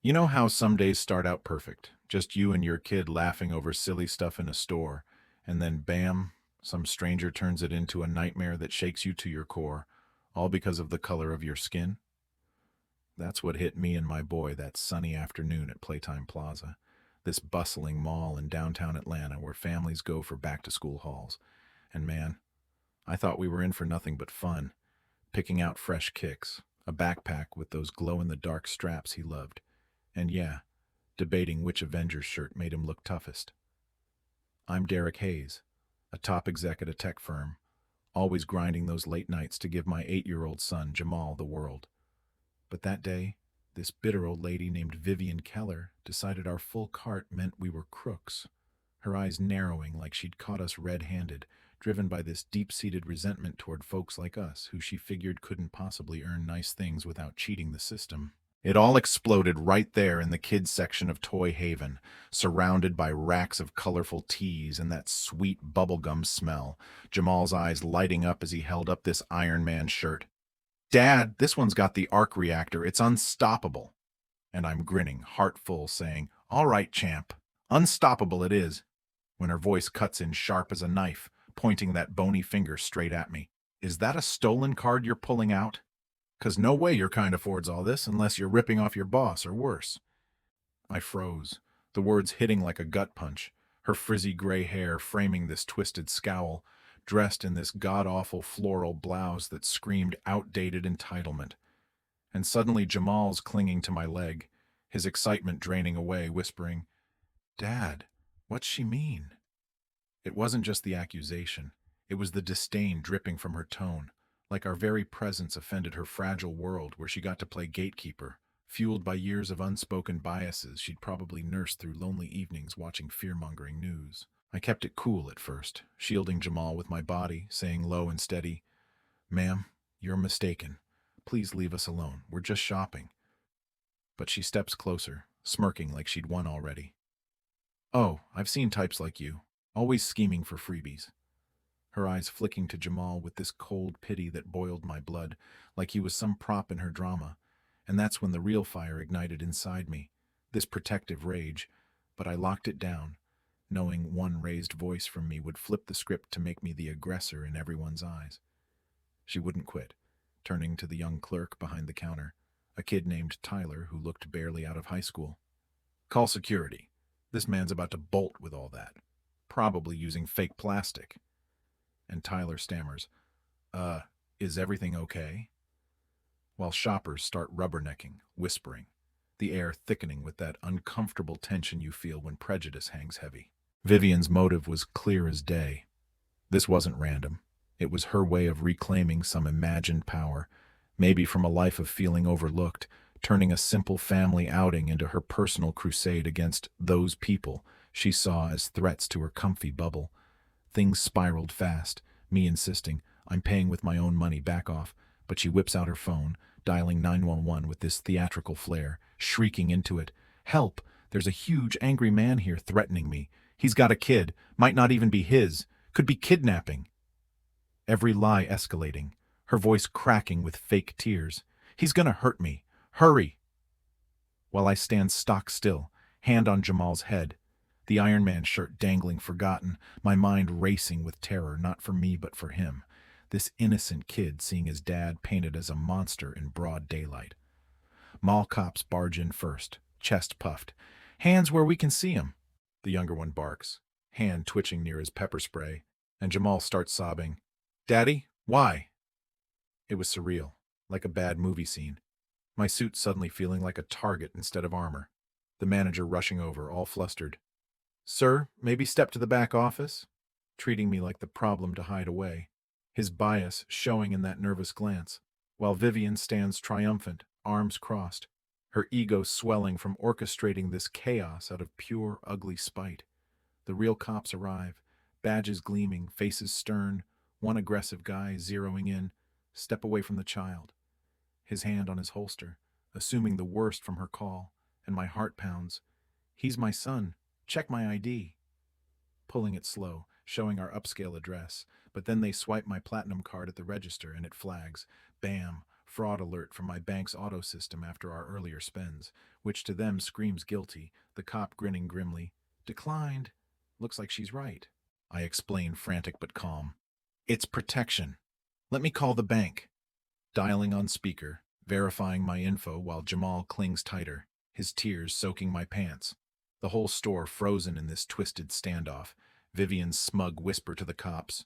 You know how some days start out perfect, just you and your kid laughing over silly stuff in a store, and then bam, some stranger turns it into a nightmare that shakes you to your core, all because of the color of your skin? That's what hit me and my boy that sunny afternoon at Playtime Plaza, this bustling mall in downtown Atlanta where families go for back-to-school hauls. And man, I thought we were in for nothing but fun, picking out fresh kicks, a backpack with those glow-in-the-dark straps he loved, and yeah, debating which Avengers shirt made him look toughest. I'm Derek Hayes, a top exec at a tech firm, always grinding those late nights to give my 8-year-old son, Jamal, the world. But that day, this bitter old lady named Vivian Keller decided our full cart meant we were crooks, her eyes narrowing like she'd caught us red-handed, driven by this deep-seated resentment toward folks like us who she figured couldn't possibly earn nice things without cheating the system. It all exploded right there in the kids section of Toy Haven, surrounded by racks of colorful teas and that sweet bubblegum smell, Jamal's eyes lighting up as he held up this Iron Man shirt. "Dad, this one's got the arc reactor. It's unstoppable." And I'm grinning, heart full, saying, "All right, champ. Unstoppable it is," when her voice cuts in sharp as a knife, pointing that bony finger straight at me. "Is that a stolen card you're pulling out? 'Cause no way your kind affords all this unless you're ripping off your boss or worse." I froze, the words hitting like a gut punch, her frizzy gray hair framing this twisted scowl, dressed in this god-awful floral blouse that screamed outdated entitlement. And suddenly Jamal's clinging to my leg, his excitement draining away, whispering, "Dad, what's she mean?" It wasn't just the accusation. It was the disdain dripping from her tone, like our very presence offended her fragile world where she got to play gatekeeper, fueled by years of unspoken biases she'd probably nursed through lonely evenings watching fear-mongering news. I kept it cool at first, shielding Jamal with my body, saying low and steady, "Ma'am, you're mistaken. Please leave us alone. We're just shopping." But she steps closer, smirking like she'd won already. "Oh, I've seen types like you, always scheming for freebies." Her eyes flicking to Jamal with this cold pity that boiled my blood, like he was some prop in her drama. And that's when the real fire ignited inside me, this protective rage. But I locked it down, knowing one raised voice from me would flip the script to make me the aggressor in everyone's eyes. She wouldn't quit, turning to the young clerk behind the counter, a kid named Tyler who looked barely out of high school. "Call security. This man's about to bolt with all that. Probably using fake plastic." And Tyler stammers, "Uh, is everything okay?" While shoppers start rubbernecking, whispering, the air thickening with that uncomfortable tension you feel when prejudice hangs heavy. Vivian's motive was clear as day. This wasn't random. It was her way of reclaiming some imagined power, maybe from a life of feeling overlooked, turning a simple family outing into her personal crusade against those people she saw as threats to her comfy bubble. Things spiraled fast, me insisting, "I'm paying with my own money, back off." But she whips out her phone, dialing 911 with this theatrical flair, shrieking into it, "Help! There's a huge angry man here threatening me. He's got a kid, might not even be his, could be kidnapping." Every lie escalating, her voice cracking with fake tears. "He's gonna hurt me. Hurry!" While I stand stock still, hand on Jamal's head, the Iron Man shirt dangling forgotten, my mind racing with terror, not for me but for him. This innocent kid seeing his dad painted as a monster in broad daylight. Mall cops barge in first, chest puffed. "Hands where we can see 'em," the younger one barks, hand twitching near his pepper spray, and Jamal starts sobbing. "Daddy, why?" It was surreal, like a bad movie scene. My suit suddenly feeling like a target instead of armor. The manager rushing over, all flustered. "Sir, maybe step to the back office?" Treating me like the problem to hide away, his bias showing in that nervous glance, while Vivian stands triumphant, arms crossed, her ego swelling from orchestrating this chaos out of pure, ugly spite. The real cops arrive, badges gleaming, faces stern, one aggressive guy zeroing in, step away from the child, his hand on his holster, assuming the worst from her call, and my heart pounds. "He's my son. Check my ID." Pulling it slow, showing our upscale address, but then they swipe my platinum card at the register and it flags. Bam! Fraud alert from my bank's auto system after our earlier spends, which to them screams guilty, the cop grinning grimly. Declined. Looks like she's right. I explain, frantic but calm. It's protection. Let me call the bank. Dialing on speaker, verifying my info while Jamal clings tighter, his tears soaking my pants. The whole store frozen in this twisted standoff. Vivian's smug whisper to the cops.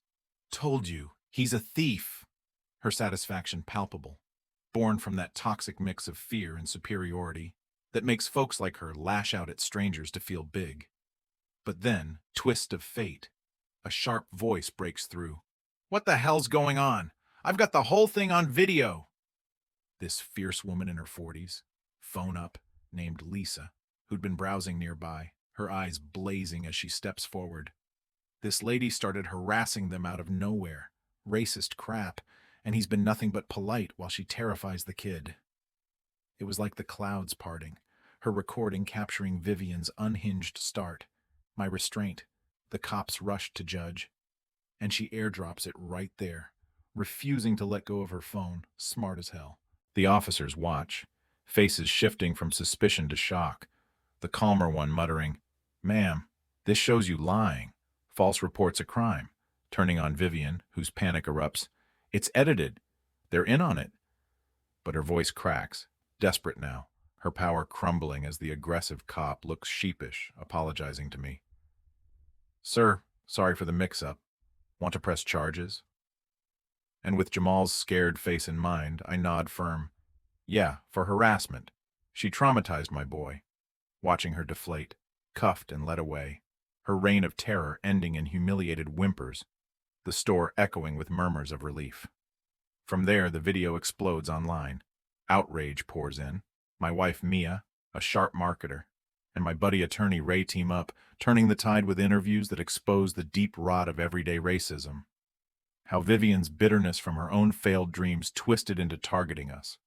Told you, he's a thief. Her satisfaction palpable, born from that toxic mix of fear and superiority that makes folks like her lash out at strangers to feel big. But then, twist of fate. A sharp voice breaks through. What the hell's going on? I've got the whole thing on video. This fierce woman in her 40s, phone up, named Lisa, who'd been browsing nearby, her eyes blazing as she steps forward. This lady started harassing them out of nowhere. Racist crap, and he's been nothing but polite while she terrifies the kid. It was like the clouds parting, her recording capturing Vivian's unhinged start. My restraint, the cops rushed to judge, and she airdrops it right there, refusing to let go of her phone, smart as hell. The officers watch, faces shifting from suspicion to shock, the calmer one muttering, Ma'am, this shows you lying. False reports a crime. Turning on Vivian, whose panic erupts. It's edited. They're in on it. But her voice cracks, desperate now, her power crumbling as the aggressive cop looks sheepish, apologizing to me. Sir, sorry for the mix-up. Want to press charges? And with Jamal's scared face in mind, I nod firm. Yeah, for harassment. She traumatized my boy. Watching her deflate, cuffed and led away, her reign of terror ending in humiliated whimpers, the store echoing with murmurs of relief. From there, the video explodes online. Outrage pours in. My wife, Mia, a sharp marketer, and my buddy attorney Ray team up, turning the tide with interviews that expose the deep rot of everyday racism. How Vivian's bitterness from her own failed dreams twisted into targeting us.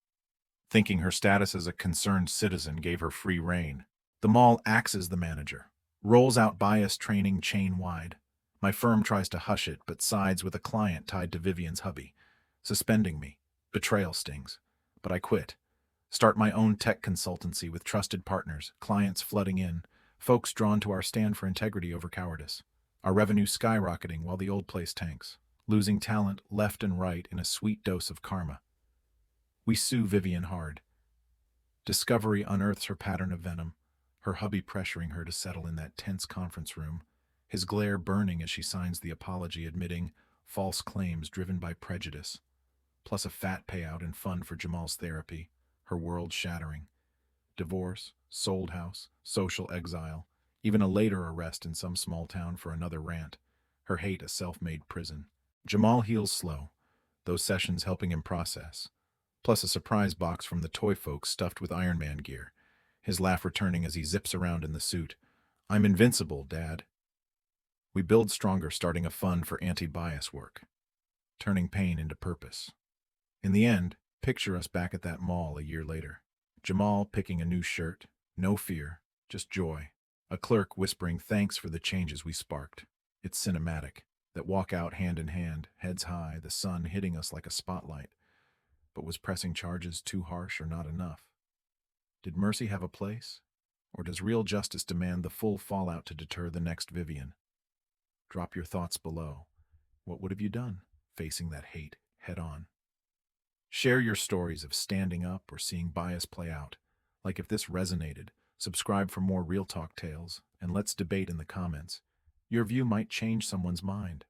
Thinking her status as a concerned citizen gave her free rein. The mall axes the manager, rolls out bias training chain-wide. My firm tries to hush it, but sides with a client tied to Vivian's hubby, suspending me. Betrayal stings. But I quit. Start my own tech consultancy with trusted partners, clients flooding in, folks drawn to our stand for integrity over cowardice. Our revenue skyrocketing while the old place tanks, losing talent left and right in a sweet dose of karma. We sue Vivian hard. Discovery unearths her pattern of venom, her hubby pressuring her to settle in that tense conference room, his glare burning as she signs the apology admitting false claims driven by prejudice, plus a fat payout and fund for Jamal's therapy, her world shattering. Divorce, sold house, social exile, even a later arrest in some small town for another rant, her hate a self-made prison. Jamal heals slow, those sessions helping him process, plus a surprise box from the toy folks stuffed with Iron Man gear, his laugh returning as he zips around in the suit. I'm invincible, Dad. We build stronger, starting a fund for anti-bias work, turning pain into purpose. In the end, picture us back at that mall a year later. Jamal picking a new shirt, no fear, just joy. A clerk whispering thanks for the changes we sparked. It's cinematic, that walk out hand in hand, heads high, the sun hitting us like a spotlight. But was pressing charges too harsh or not enough? Did mercy have a place? Or does real justice demand the full fallout to deter the next Vivian? Drop your thoughts below. What would have you done, facing that hate head on? Share your stories of standing up or seeing bias play out. Like if this resonated, subscribe for more Real Talk tales, and let's debate in the comments. Your view might change someone's mind.